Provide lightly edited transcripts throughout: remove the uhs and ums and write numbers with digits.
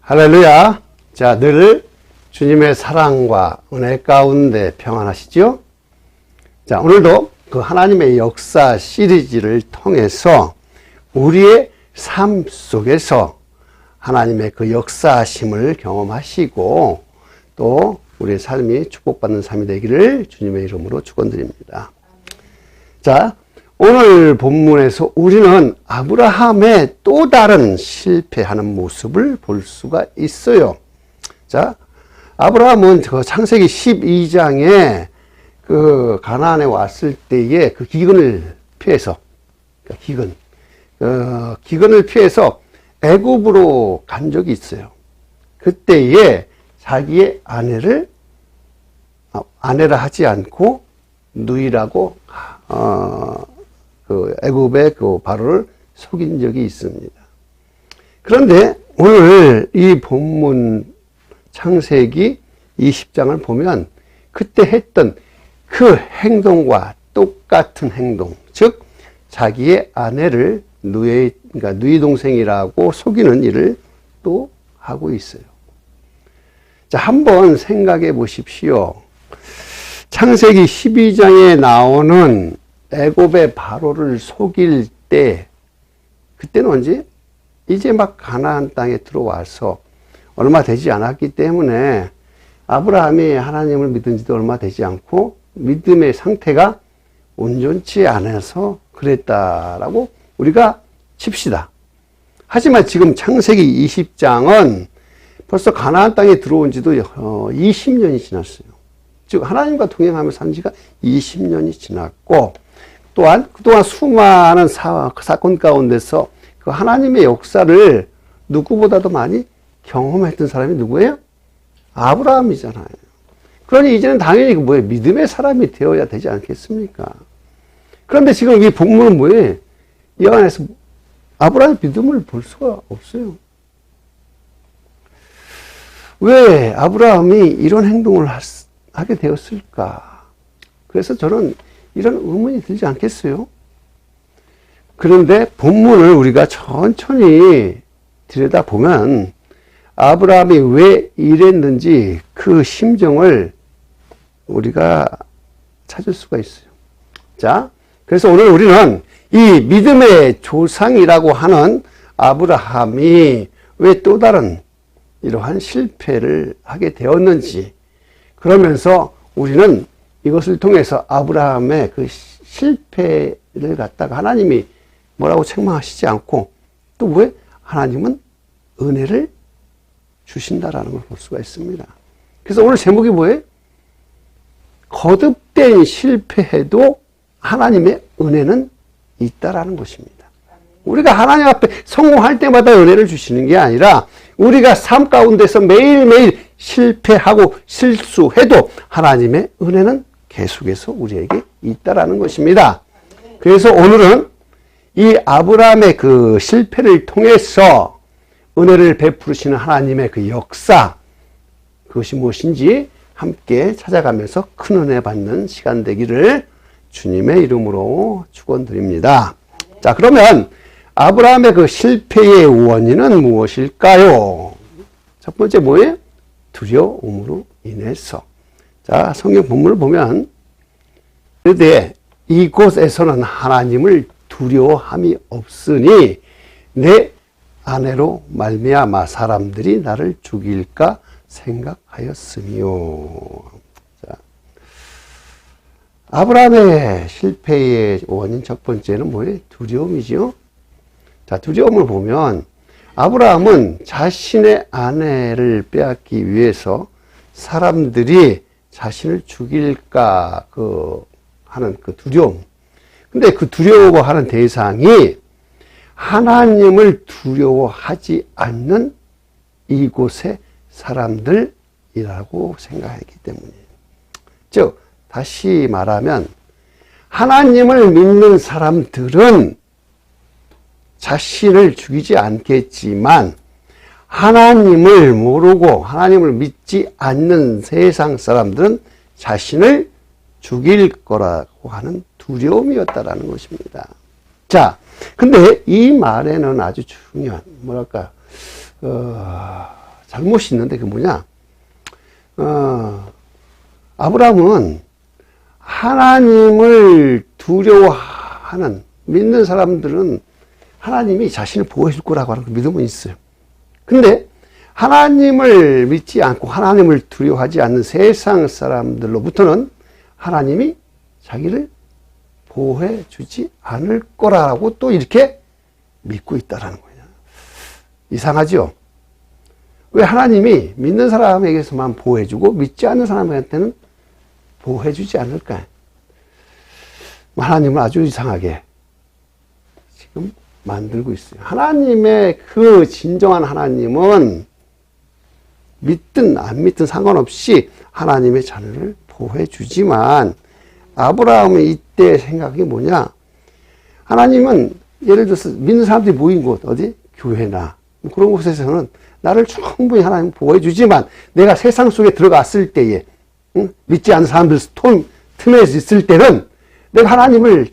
할렐루야. 자, 늘 주님의 사랑과 은혜 가운데 평안하시죠? 자, 오늘도 그 하나님의 역사 시리즈를 통해서 우리의 삶 속에서 하나님의 그 역사심을 경험하시고 또 우리의 삶이 축복받는 삶이 되기를 주님의 이름으로 축원드립니다. 자, 오늘 본문에서 우리는 아브라함의 또 다른 실패하는 모습을 볼 수가 있어요. 자, 아브라함은 그 창세기 12장에 그 가나안에 왔을 때에 그 기근을 피해서, 기근을 피해서 애굽으로 간 적이 있어요. 그때에 자기의 아내라 하지 않고 누이라고 그 애굽의 그 바로를 속인 적이 있습니다. 그런데 오늘 이 본문 창세기 20장을 보면 그때 했던 그 행동과 똑같은 행동, 즉 자기의 아내를 그러니까 누이 동생이라고 속이는 일을 또 하고 있어요. 자, 한번 생각해 보십시오. 창세기 12장에 나오는 애굽의 바로를 속일 때, 그때는 언제? 이제 막 가나안 땅에 들어와서 얼마 되지 않았기 때문에 아브라함이 하나님을 믿은 지도 얼마 되지 않고 믿음의 상태가 온전치 않아서 그랬다라고 우리가 칩시다. 하지만 지금 창세기 20장은 벌써 가나안 땅에 들어온 지도 20년이 지났어요. 즉 하나님과 동행하면서 산 지가 20년이 지났고, 또한 그동안 수많은 사건 가운데서 그 하나님의 역사를 누구보다도 많이 경험했던 사람이 누구예요? 아브라함이잖아요. 그러니 이제는 당연히 믿음의 사람이 되어야 되지 않겠습니까? 그런데 지금 이 본문은 뭐예요? 이 안에서 아브라함의 믿음을 볼 수가 없어요. 왜 아브라함이 이런 행동을 하게 되었을까? 그래서 저는 이런 의문이 들지 않겠어요? 그런데 본문을 우리가 천천히 들여다보면 아브라함이 왜 이랬는지 그 심정을 우리가 찾을 수가 있어요. 자, 그래서 오늘 우리는 이 믿음의 조상이라고 하는 아브라함이 왜 또 다른 이러한 실패를 하게 되었는지, 그러면서 우리는 이것을 통해서 아브라함의 그 실패를 갖다가 하나님이 뭐라고 책망하시지 않고 또 왜 하나님은 은혜를 주신다라는 걸 볼 수가 있습니다. 그래서 오늘 제목이 뭐예요? 거듭된 실패해도 하나님의 은혜는 있다라는 것입니다. 우리가 하나님 앞에 성공할 때마다 은혜를 주시는 게 아니라 우리가 삶 가운데서 매일매일 실패하고 실수해도 하나님의 은혜는 계속해서 우리에게 있다라는 것입니다. 그래서 오늘은 이 아브라함의 그 실패를 통해서 은혜를 베푸시는 하나님의 그 역사, 그것이 무엇인지 함께 찾아가면서 큰 은혜 받는 시간 되기를 주님의 이름으로 축원드립니다. 자, 그러면 아브라함의 그 실패의 원인은 무엇일까요? 첫 번째 뭐예요? 두려움으로 인해서. 자, 성경 본문을 보면 그런데 이곳에서는 하나님을 두려워함이 없으니 내 아내로 말미암아 사람들이 나를 죽일까 생각하였으며. 자, 아브라함의 실패의 원인 첫 번째는 뭐예요? 두려움이죠. 자, 두려움을 보면 아브라함은 자신의 아내를 빼앗기 위해서 사람들이 자신을 죽일까 하는 그 두려움. 근데 그 두려워하는 대상이 하나님을 두려워하지 않는 이곳의 사람들이라고 생각했기 때문이에요. 즉, 다시 말하면 하나님을 믿는 사람들은 자신을 죽이지 않겠지만 하나님을 모르고 하나님을 믿지 않는 세상 사람들은 자신을 죽일 거라고 하는 두려움이었다라는 것입니다. 자, 근데 이 말에는 아주 중요한, 잘못이 있는데 그게 뭐냐? 아브라함은 하나님을 두려워하는 믿는 사람들은 하나님이 자신을 보호해 줄 거라고 하는 그 믿음은 있어요. 근데 하나님을 믿지 않고 하나님을 두려워하지 않는 세상 사람들로부터는 하나님이 자기를 보호해 주지 않을 거라고 또 이렇게 믿고 있다라는 거예요. 이상하죠? 왜 하나님이 믿는 사람에게서만 보호해 주고 믿지 않는 사람한테는 보호해 주지 않을까요? 하나님은 아주 이상하게 지금 만들고 있어요. 하나님의 그 진정한 하나님은 믿든 안 믿든 상관없이 하나님의 자녀를 보호해 주지만 아브라함의 이때 생각이 뭐냐? 하나님은 예를 들어서 믿는 사람들이 모인 곳 어디? 교회나 그런 곳에서는 나를 충분히 하나님 보호해 주지만 내가 세상 속에 들어갔을 때에 믿지 않는 사람들 틈에 있을 때는 내가 하나님을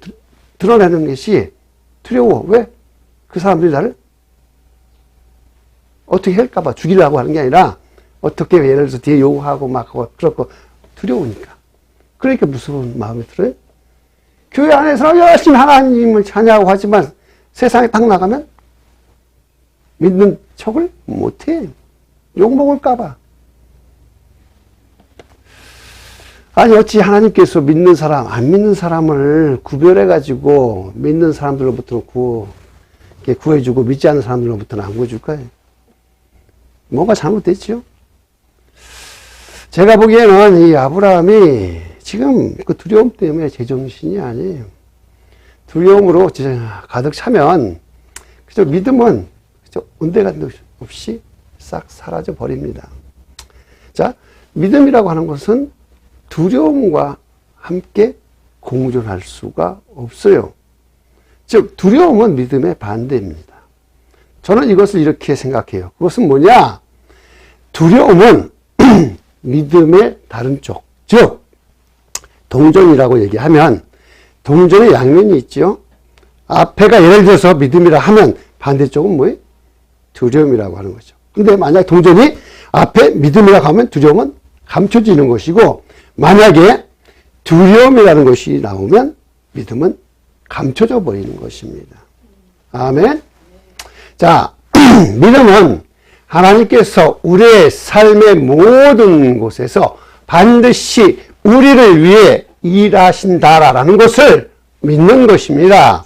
드러내는 것이 두려워. 왜? 그 사람들이 나를 어떻게 할까봐 죽이려고 하는 게 아니라 어떻게 예를 들어서 뒤에 요구하고 막 하고 그렇고 두려우니까. 그러니까 무서운 마음이 들어요. 교회 안에서는 열심히 하나님을 찬양하고 하지만 세상에 딱 나가면 믿는 척을 못해. 욕먹을까봐. 아니 어찌 하나님께서 믿는 사람 안 믿는 사람을 구별해가지고 믿는 사람들로부터는 구해주고 믿지 않는 사람들로부터는 안 구해줄까요? 뭔가 잘못됐죠? 제가 보기에는 이 아브라함이 지금 그 두려움 때문에 제정신이 아니에요. 두려움으로 가득 차면 그저 믿음은 그저 온데간데 없이 싹 사라져 버립니다. 자, 믿음이라고 하는 것은 두려움과 함께 공존할 수가 없어요. 즉 두려움은 믿음의 반대입니다. 저는 이것을 이렇게 생각해요. 그것은 뭐냐? 두려움은 믿음의 다른 쪽, 즉 동전이라고 얘기하면 동전의 양면이 있죠. 앞에가 예를 들어서 믿음이라 하면 반대쪽은 뭐예요? 두려움이라고 하는 거죠. 근데 만약 동전이 앞에 믿음이라고 하면 두려움은 감춰지는 것이고 만약에 두려움이라는 것이 나오면 믿음은 감춰져 버리는 것입니다. 아멘. 자, 믿음은 하나님께서 우리의 삶의 모든 곳에서 반드시 우리를 위해 일하신다라는 것을 믿는 것입니다.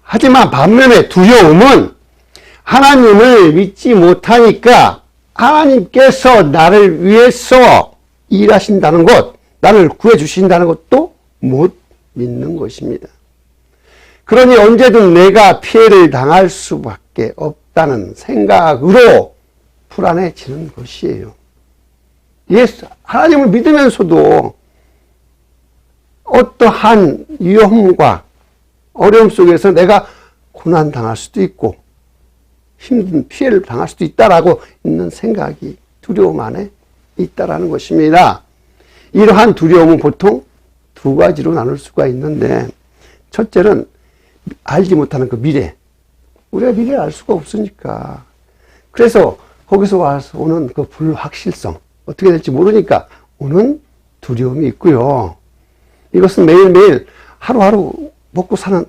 하지만 반면에 두려움은 하나님을 믿지 못하니까 하나님께서 나를 위해서 일하신다는 것, 나를 구해주신다는 것도 못 믿는 것입니다. 그러니 언제든 내가 피해를 당할 수밖에 없다는 생각으로 불안해지는 것이에요. 예수, 하나님을 믿으면서도 어떠한 위험과 어려움 속에서 내가 고난 당할 수도 있고 힘든 피해를 당할 수도 있다라고 있는 생각이 두려움 안에 있다라는 것입니다. 이러한 두려움은 보통 두 가지로 나눌 수가 있는데 첫째는 알지 못하는 그 미래. 우리가 미래를 알 수가 없으니까. 그래서 거기서 와서 오는 그 불확실성. 어떻게 될지 모르니까 오는 두려움이 있고요. 이것은 매일매일 하루하루 먹고 사는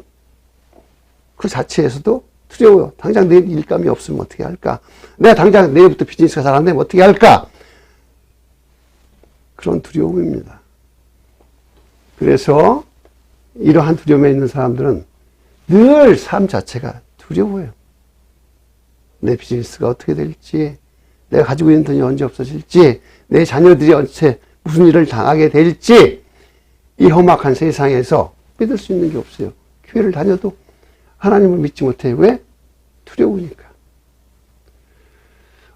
그 자체에서도 두려워요. 당장 내일 일감이 없으면 어떻게 할까? 내가 당장 내일부터 비즈니스가 잘 안 되면 어떻게 할까? 그런 두려움입니다. 그래서 이러한 두려움에 있는 사람들은 늘 삶 자체가 두려워요. 내 비즈니스가 어떻게 될지, 내가 가지고 있는 돈이 언제 없어질지, 내 자녀들이 언제 무슨 일을 당하게 될지, 이 험악한 세상에서 믿을 수 있는 게 없어요. 교회를 다녀도 하나님을 믿지 못해. 왜? 두려우니까.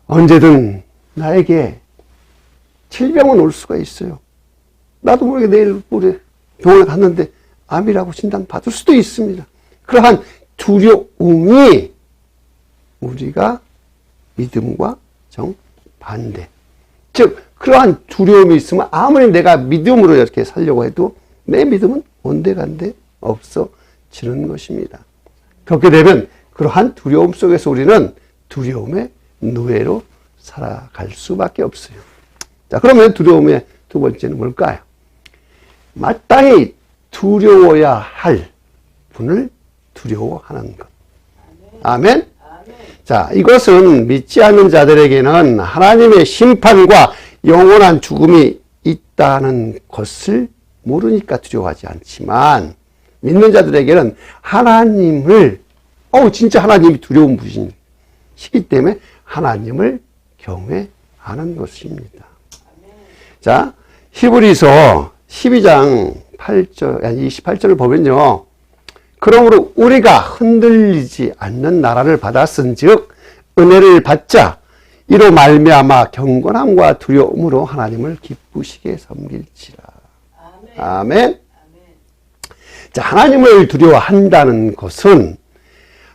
언제든 나에게 질병은 올 수가 있어요. 나도 모르게 내일 우리 병원에 갔는데 암이라고 진단 받을 수도 있습니다. 그러한 두려움이 우리가 믿음과 정반대. 즉 그러한 두려움이 있으면 아무리 내가 믿음으로 이렇게 살려고 해도 내 믿음은 온데간데 없어지는 것입니다. 그렇게 되면 그러한 두려움 속에서 우리는 두려움의 노예로 살아갈 수밖에 없어요. 자, 그러면 두려움의 두 번째는 뭘까요? 마땅히 두려워야 할 분을 두려워하는 것. 아멘? 자, 이것은 믿지 않는 자들에게는 하나님의 심판과 영원한 죽음이 있다는 것을 모르니까 두려워하지 않지만, 믿는 자들에게는 하나님을, 진짜 하나님이 두려운 분이시기 때문에 하나님을 경외하는 것입니다. 자, 히브리서 12장 28절을 보면요. 그러므로 우리가 흔들리지 않는 나라를 받았은즉 은혜를 받자 이로 말미암아 경건함과 두려움으로 하나님을 기쁘시게 섬길지라. 아멘. 아멘. 자, 하나님을 두려워한다는 것은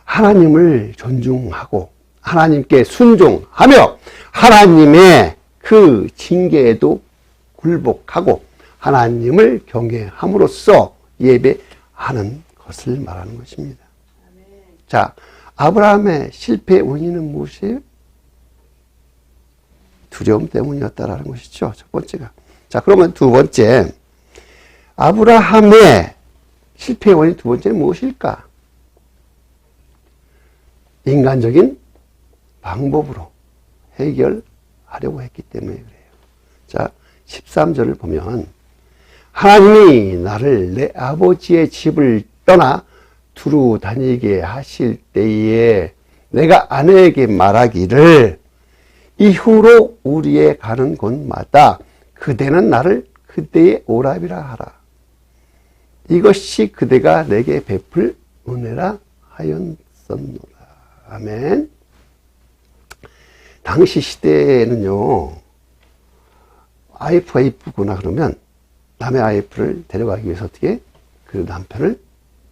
하나님을 존중하고 하나님께 순종하며 하나님의 그 징계에도 굴복하고 하나님을 경외함으로써 예배하는 것을 말하는 것입니다. 자, 아브라함의 실패의 원인은 무엇이에요? 두려움 때문이었다라는 것이죠. 첫 번째가. 자, 그러면 두 번째, 아브라함의 실패의 원인 두 번째는 무엇일까? 인간적인 방법으로 해결하려고 했기 때문에 그래요. 자, 13절을 보면 하나님이 나를 내 아버지의 집을 떠나 두루 다니게 하실 때에 내가 아내에게 말하기를 이후로 우리의 가는 곳마다 그대는 나를 그대의 오랍이라 하라. 이것이 그대가 내게 베풀 은혜라 하였었노라. 아멘. 당시 시대에는요, 와이프가 이쁘구나 그러면 남의 와이프를 데려가기 위해서 어떻게 그 남편을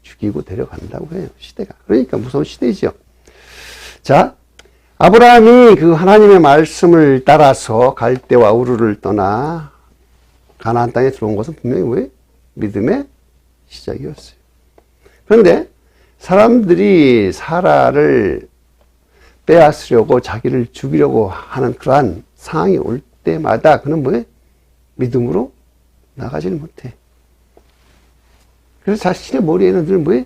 죽이고 데려간다고 해요. 시대가. 그러니까 무서운 시대이죠. 자, 아브라함이 그 하나님의 말씀을 따라서 갈대와 우르를 떠나 가나안 땅에 들어온 것은 분명히 왜? 믿음의 시작이었어요. 그런데 사람들이 사라를 빼앗으려고 자기를 죽이려고 하는 그러한 상황이 올 때마다 그는 뭐예요? 믿음으로 나가지를 못해. 그래서 자신의 머리에는 늘 뭐예요?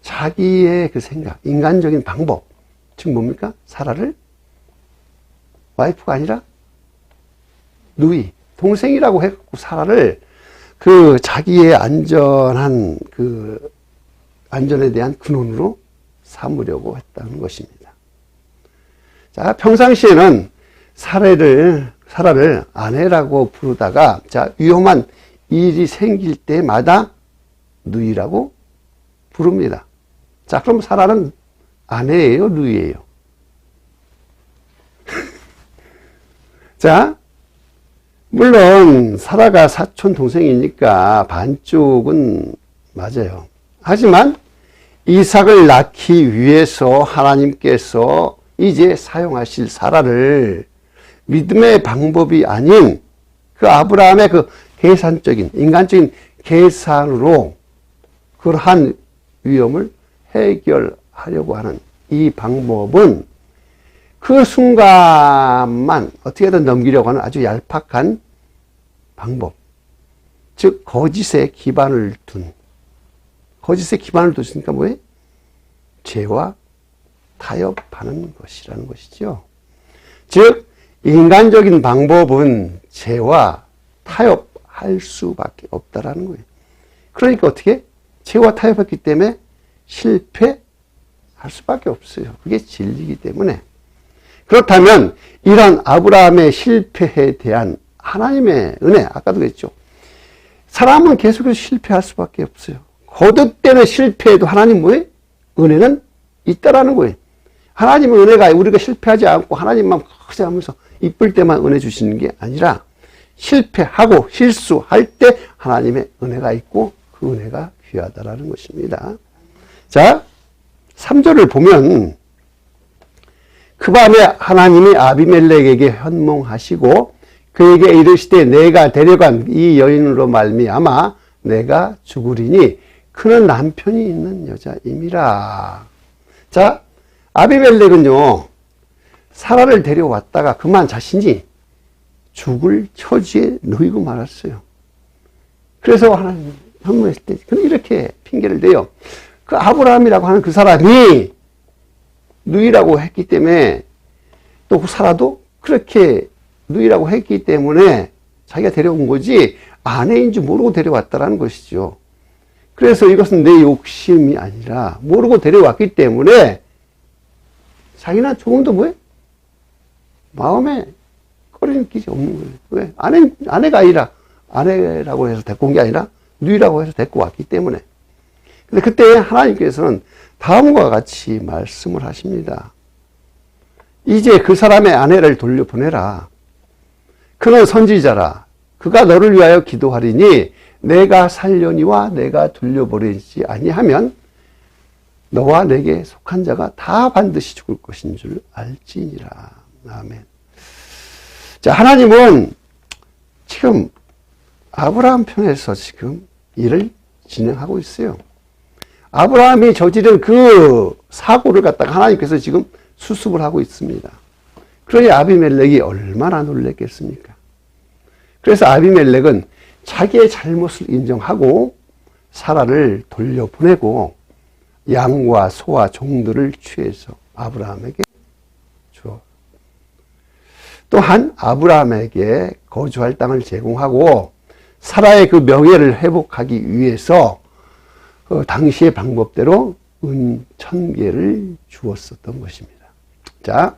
자기의 그 생각, 인간적인 방법, 즉 뭡니까? 사라를 와이프가 아니라 누이, 동생이라고 해갖고 사라를 그 자기의 안전한 그 안전에 대한 근원으로 삼으려고 했다는 것입니다. 자, 평상시에는 사라를 아내라고 부르다가 자, 위험한 일이 생길 때마다 누이라고 부릅니다. 자, 그럼 사라는 아내예요, 누이예요? 자, 물론 사라가 사촌 동생이니까 반쪽은 맞아요. 하지만 이삭을 낳기 위해서 하나님께서 이제 사용하실 사라를 믿음의 방법이 아닌 그 아브라함의 그 계산적인, 인간적인 계산으로 그러한 위험을 해결하려고 하는 이 방법은 그 순간만 어떻게든 넘기려고 하는 아주 얄팍한 방법. 즉, 거짓에 기반을 뒀으니까 뭐예요? 죄와 타협하는 것이라는 것이죠. 즉, 인간적인 방법은 죄와 타협할 수밖에 없다라는 거예요. 그러니까 어떻게? 죄와 타협했기 때문에 실패할 수밖에 없어요. 그게 진리이기 때문에. 그렇다면 이런 아브라함의 실패에 대한 하나님의 은혜, 아까도 그랬죠. 사람은 계속해서 실패할 수밖에 없어요. 거듭되는 실패에도 하나님 뭐예요? 은혜는 있다라는 거예요. 하나님의 은혜가 우리가 실패하지 않고 하나님만 하면서 이쁠 때만 은혜 주시는 게 아니라 실패하고 실수할 때 하나님의 은혜가 있고 그 은혜가 귀하다라는 것입니다. 자, 3절을 보면 그 밤에 하나님이 아비멜렉에게 현몽하시고 그에게 이르시되 내가 데려간 이 여인으로 말미암아 내가 죽으리니 그는 남편이 있는 여자임이라. 자, 아비멜렉은요 사라를 데려왔다가 그만 자신이 죽을 처지에 놓이고 말았어요. 그래서 하나님 현문했을 때 이렇게 핑계를 대요. 그 아브라함이라고 하는 그 사람이 누이라고 했기 때문에 또 그 사라도 그렇게 누이라고 했기 때문에 자기가 데려온 거지 아내인 줄 모르고 데려왔다라는 것이죠. 그래서 이것은 내 욕심이 아니라 모르고 데려왔기 때문에 자기는 조금도 뭐예요? 마음에 꺼림길이 없는 거예요. 왜? 아내가 아니라 아내라고 해서 데리고 온 게 아니라 누이라고 해서 데리고 왔기 때문에. 근데 그때 하나님께서는 다음과 같이 말씀을 하십니다. 이제 그 사람의 아내를 돌려보내라. 그는 선지자라. 그가 너를 위하여 기도하리니 내가 살려니와 내가 돌려보내지 아니하면 너와 내게 속한 자가 다 반드시 죽을 것인 줄 알지니라. 아멘. 자, 하나님은 지금 아브라함 편에서 지금 일을 진행하고 있어요. 아브라함이 저지른 그 사고를 갖다가 하나님께서 지금 수습을 하고 있습니다. 그러니 아비멜렉이 얼마나 놀랐겠습니까? 그래서 아비멜렉은 자기의 잘못을 인정하고 사라를 돌려보내고 양과 소와 종들을 취해서 아브라함에게 주어. 또한 아브라함에게 거주할 땅을 제공하고 사라의 그 명예를 회복하기 위해서 당시의 방법대로 은 1000개를 주었었던 것입니다. 자,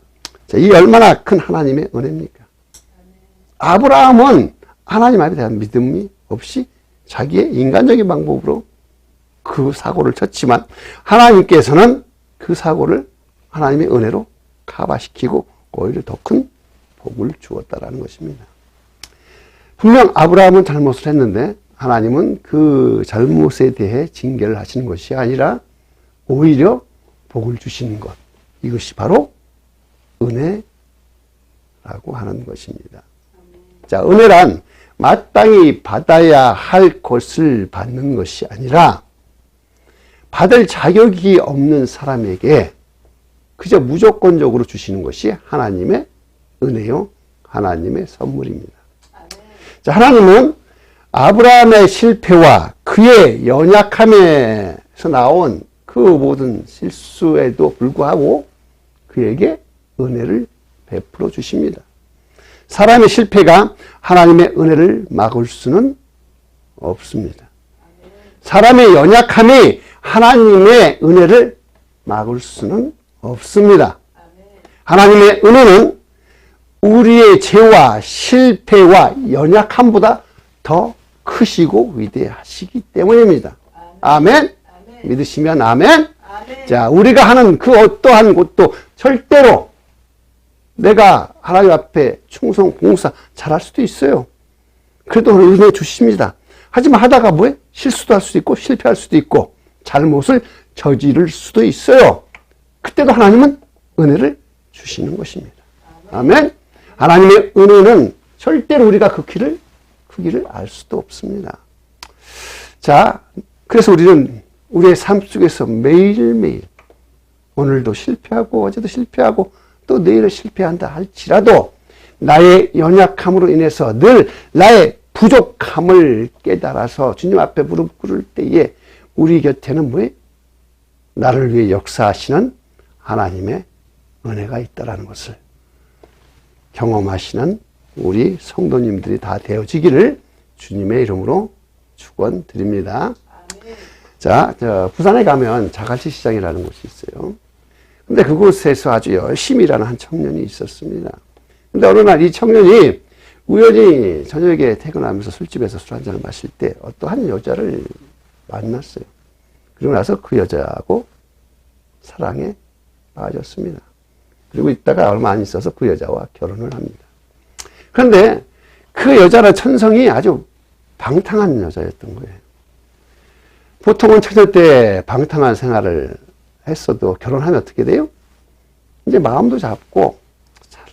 이 얼마나 큰 하나님의 은혜입니까? 아브라함은 하나님 앞에 대한 믿음이 없이 자기의 인간적인 방법으로 그 사고를 쳤지만 하나님께서는 그 사고를 하나님의 은혜로 커버시키고 오히려 더 큰 복을 주었다라는 것입니다. 분명 아브라함은 잘못을 했는데 하나님은 그 잘못에 대해 징계를 하시는 것이 아니라 오히려 복을 주시는 것. 이것이 바로 은혜라고 하는 것입니다. 자, 은혜란 마땅히 받아야 할 것을 받는 것이 아니라 받을 자격이 없는 사람에게 그저 무조건적으로 주시는 것이 하나님의 은혜요, 하나님의 선물입니다. 자, 하나님은 아브라함의 실패와 그의 연약함에서 나온 그 모든 실수에도 불구하고 그에게 은혜를 베풀어 주십니다. 사람의 실패가 하나님의 은혜를 막을 수는 없습니다. 사람의 연약함이 하나님의 은혜를 막을 수는 없습니다. 하나님의 은혜는 우리의 죄와 실패와 연약함보다 더 크시고 위대하시기 때문입니다. 아멘. 믿으시면 아멘. 자, 우리가 하는 그 어떠한 것도 절대로 내가 하나님 앞에 충성, 봉사 잘할 수도 있어요. 그래도 은혜 주십니다. 하지만 하다가 뭐해? 실수도 할 수도 있고 실패할 수도 있고 잘못을 저지를 수도 있어요. 그때도 하나님은 은혜를 주시는 것입니다. 아멘. 하나님의 은혜는 절대로 우리가 그 길을 알 수도 없습니다. 자, 그래서 우리는 우리의 삶 속에서 매일매일 오늘도 실패하고 어제도 실패하고 또 내일은 실패한다 할지라도 나의 연약함으로 인해서 늘 나의 부족함을 깨달아서 주님 앞에 무릎 꿇을 때에 우리 곁에는 뭐예요? 나를 위해 역사하시는 하나님의 은혜가 있다라는 것을 경험하시는 우리 성도님들이 다 되어지기를 주님의 이름으로 축원드립니다. 자, 부산에 가면 자갈치 시장이라는 곳이 있어요. 근데 그곳에서 아주 열심히 일하는 한 청년이 있었습니다. 근데 어느 날 이 청년이 우연히 저녁에 퇴근하면서 술집에서 술 한잔을 마실 때 어떠한 여자를 만났어요. 그리고 나서 그 여자하고 사랑에 빠졌습니다. 그리고 있다가 얼마 안 있어서 그 여자와 결혼을 합니다. 그런데 그 여자는 천성이 아주 방탕한 여자였던 거예요. 보통은 처녀 때 방탕한 생활을 했어도 결혼하면 어떻게 돼요? 이제 마음도 잡고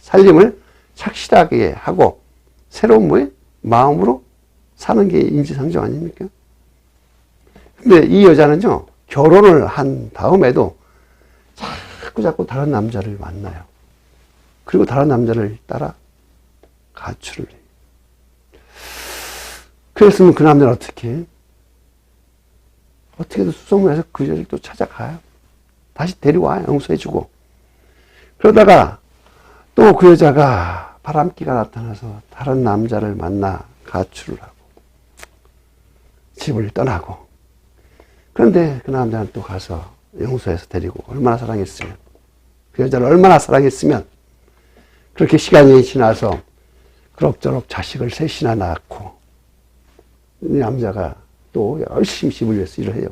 살림을 착실하게 하고 새로운 뭐에 마음으로 사는 게 인지상정 아닙니까? 근데 이 여자는요, 결혼을 한 다음에도 자꾸 다른 남자를 만나요. 그리고 다른 남자를 따라 가출을 해요. 그랬으면 그 남자는 어떻게 해요? 어떻게든 수소문해서 그 여자를 또 찾아가요. 다시 데려와요. 용서해주고. 그러다가 또 그 여자가 바람기가 나타나서 다른 남자를 만나 가출을 하고 집을 떠나고, 그런데 그 남자는 또 가서 용서해서 데리고, 얼마나 사랑했으면, 그 여자를 얼마나 사랑했으면 그렇게 시간이 지나서 그럭저럭 자식을 셋이나 낳고 이 남자가 또 열심히 집을 위해서 일을 해요.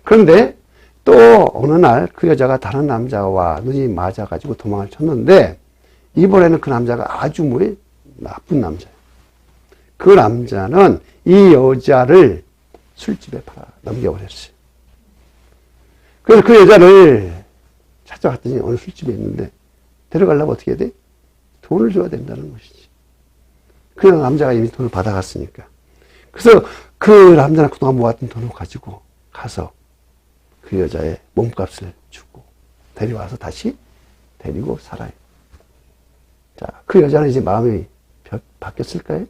그런데 또 어느 날 그 여자가 다른 남자와 눈이 맞아가지고 도망을 쳤는데, 이번에는 그 남자가 아주 나쁜 남자예요. 그 남자는 이 여자를 술집에 팔아 넘겨버렸어요. 그래서 그 여자를 찾아갔더니 어느 술집에 있는데, 데려가려면 어떻게 해야 돼? 돈을 줘야 된다는 것이지. 그 남자가 이미 돈을 받아갔으니까. 그래서 그 남자는 그동안 모았던 돈을 가지고 가서 그 여자의 몸값을 주고 데려와서 다시 데리고 살아요. 자, 그 여자는 이제 마음이 바뀌었을까요?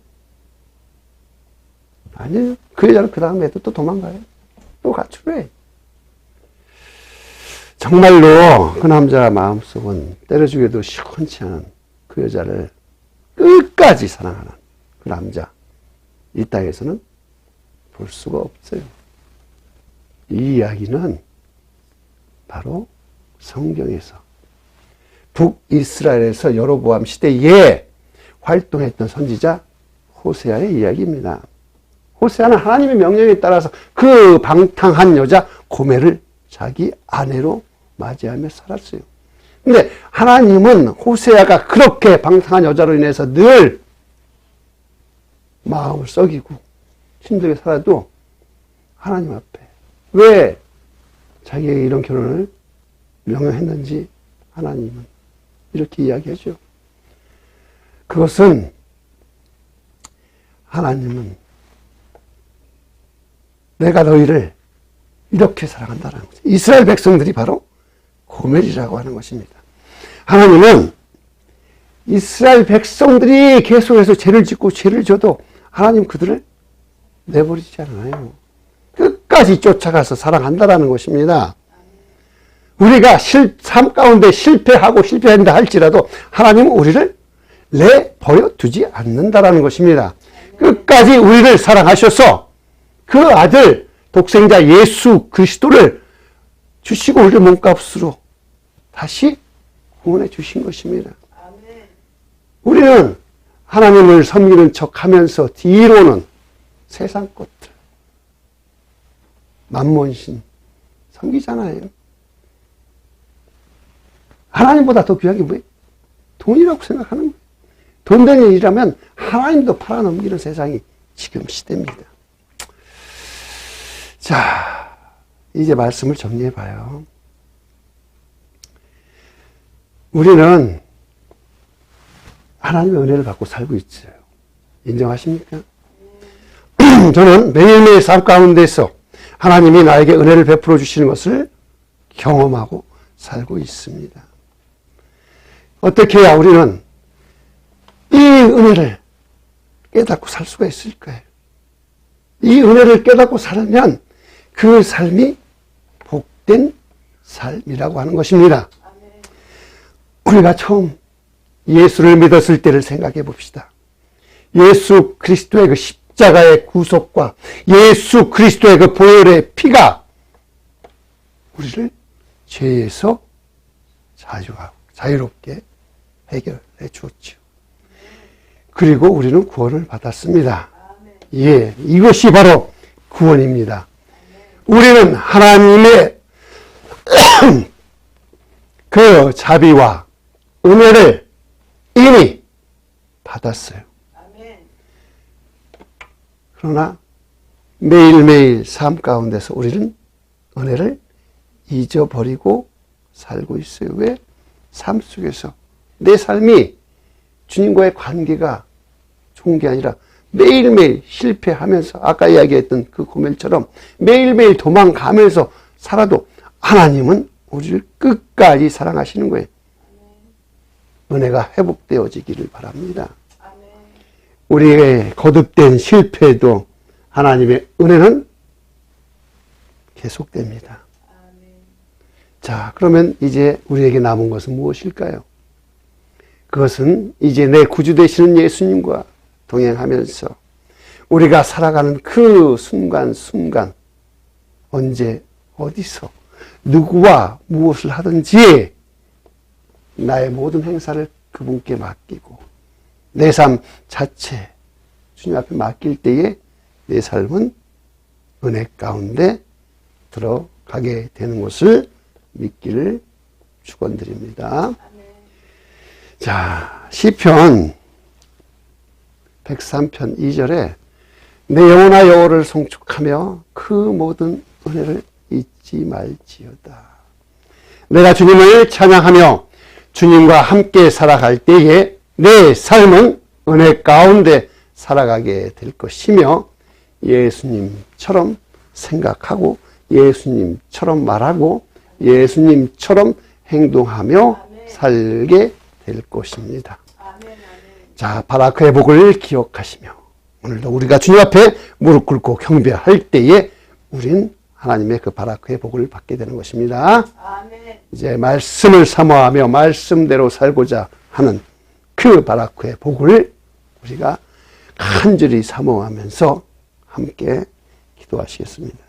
아니에요. 그 여자는 그 다음에도 또 도망가요. 또 가출해. 정말로 그 남자 마음속은 때려주기도 시원치 않은 그 여자를 끝까지 사랑하는 그 남자, 이 땅에서는 볼 수가 없어요. 이 이야기는 바로 성경에서 북이스라엘에서 여로보암 시대에 활동했던 선지자 호세아의 이야기입니다. 호세아는 하나님의 명령에 따라서 그 방탕한 여자 고멜을 자기 아내로 맞이하며 살았어요. 근데 하나님은 호세아가 그렇게 방탕한 여자로 인해서 늘 마음을 썩이고 힘들게 살아도 하나님 앞에 왜 자기에게 이런 결혼을 명령했는지 하나님은 이렇게 이야기하죠. 그것은 하나님은 내가 너희를 이렇게 사랑한다는 거죠. 이스라엘 백성들이 바로 고멜이라고 하는 것입니다. 하나님은 이스라엘 백성들이 계속해서 죄를 짓고 죄를 져도 하나님 그들을 내버리지 않아요. 끝까지 쫓아가서 사랑한다는 것입니다. 우리가 삶 가운데 실패한다 할지라도 하나님은 우리를 내버려 두지 않는다는 것입니다. 끝까지 우리를 사랑하셔서 그 아들 독생자 예수 그리스도를 주시고 우리를 몸값으로 다시 구원해 주신 것입니다. 우리는 하나님을 섬기는 척 하면서 뒤로는 세상 것들, 만몬신 섬기잖아요. 하나님보다 더 귀한 게 뭐예요? 돈이라고 생각하는 거예요. 돈 되는 일이라면 하나님도 팔아넘기는 세상이 지금 시대입니다. 자, 이제 말씀을 정리해 봐요. 우리는 하나님의 은혜를 받고 살고 있어요. 인정하십니까? 저는 매일매일 삶 가운데서 하나님이 나에게 은혜를 베풀어 주시는 것을 경험하고 살고 있습니다. 어떻게 해야 우리는 이 은혜를 깨닫고 살 수가 있을까요? 이 은혜를 깨닫고 살면 그 삶이 복된 삶이라고 하는 것입니다. 우리가 처음 예수를 믿었을 때를 생각해 봅시다. 예수 그리스도의 그 십자가의 구속과 예수 그리스도의 그 보혈의 피가 우리를 죄에서 자유롭게 해결해 주었죠. 그리고 우리는 구원을 받았습니다. 예, 이것이 바로 구원입니다. 우리는 하나님의 그 자비와 은혜를 이미 받았어요. 그러나 매일매일 삶 가운데서 우리는 은혜를 잊어버리고 살고 있어요. 왜? 삶 속에서 내 삶이 주님과의 관계가 좋은 게 아니라 매일매일 실패하면서 아까 이야기했던 그 고멜처럼 매일매일 도망가면서 살아도 하나님은 우리를 끝까지 사랑하시는 거예요. 은혜가 회복되어지기를 바랍니다. 우리의 거듭된 실패에도 하나님의 은혜는 계속됩니다. 자, 그러면 이제 우리에게 남은 것은 무엇일까요? 그것은 이제 내 구주 되시는 예수님과 동행하면서 우리가 살아가는 그 순간순간 언제 어디서 누구와 무엇을 하든지 나의 모든 행사를 그분께 맡기고 내 삶 자체 주님 앞에 맡길 때에 내 삶은 은혜 가운데 들어가게 되는 것을 믿기를 축원드립니다. 자, 시편 103편 2절에 내 영혼아 여호와를 송축하며 그 모든 은혜를 잊지 말지어다. 내가 주님을 찬양하며 주님과 함께 살아갈 때에 내 삶은 은혜 가운데 살아가게 될 것이며 예수님처럼 생각하고 예수님처럼 말하고 예수님처럼 행동하며 살게 될 것입니다. 자, 바라크의 복을 기억하시며 오늘도 우리가 주님 앞에 무릎 꿇고 경배할 때에 우린 하나님의 그 바라크의 복을 받게 되는 것입니다. 이제 말씀을 사모하며 말씀대로 살고자 하는 그 바라크의 복을 우리가 간절히 사모하면서 함께 기도하시겠습니다.